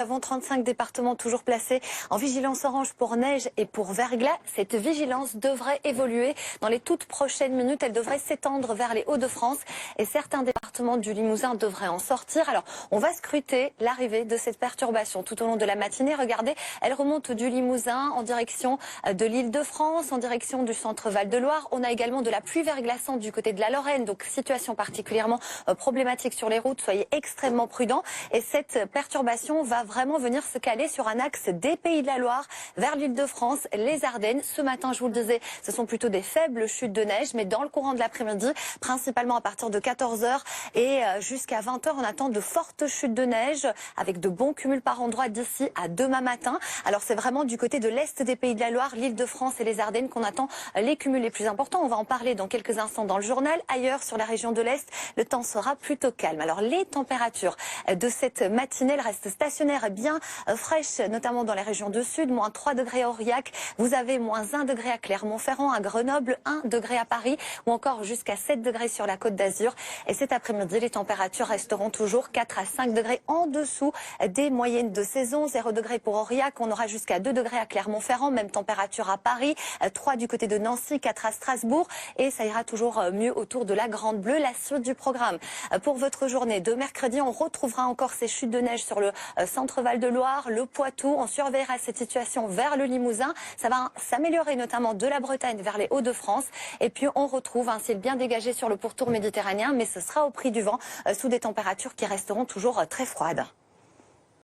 Nous avons 35 départements toujours placés en vigilance orange pour neige et pour verglas. Cette vigilance devrait évoluer dans les toutes prochaines minutes. Elle devrait s'étendre vers les Hauts-de-France et certains départements du Limousin devraient en sortir. Alors, on va scruter l'arrivée de cette perturbation tout au long de la matinée. Regardez, elle remonte du Limousin en direction de l'Île-de-France, en direction du centre Val-de-Loire. On a également de la pluie verglaçante du côté de la Lorraine, donc situation particulièrement problématique sur les routes. Soyez extrêmement prudents. Et cette perturbation va vraiment venir se caler sur un axe des Pays de la Loire vers l'Île-de-France, les Ardennes. Ce matin, je vous le disais, ce sont plutôt des faibles chutes de neige, mais dans le courant de l'après-midi, principalement à partir de 14h et jusqu'à 20h, on attend de fortes chutes de neige avec de bons cumuls par endroits d'ici à demain matin. Alors c'est vraiment du côté de l'Est des Pays de la Loire, l'Île-de-France et les Ardennes qu'on attend les cumuls les plus importants. On va en parler dans quelques instants dans le journal. Ailleurs, sur la région de l'Est, le temps sera plutôt calme. Alors les températures de cette matinée, elles restent stationnaires et bien fraîches, notamment dans les régions du Sud. Moins 3 degrés à Aurillac, vous avez moins 1 degré à Clermont-Ferrand, à Grenoble, 1 degré à Paris ou encore jusqu'à 7 degrés sur la Côte d'Azur. Et cet après-midi, les températures resteront toujours 4 à 5 degrés en dessous des moyennes de saison. 0 degré pour Aurillac, on aura jusqu'à 2 degrés à Clermont-Ferrand, même température à Paris, 3 du côté de Nancy, 4 à Strasbourg et ça ira toujours mieux autour de la Grande Bleue. La suite du programme pour votre journée de mercredi, on retrouvera encore ces chutes de neige sur le centre Val-de-Loire, le Poitou. On surveillera cette situation vers le Limousin. Ça va s'améliorer notamment de la Bretagne vers les Hauts-de-France. Et puis on retrouve un ciel bien dégagé sur le pourtour méditerranéen, mais ce sera au prix du vent, sous des températures qui resteront toujours très froides.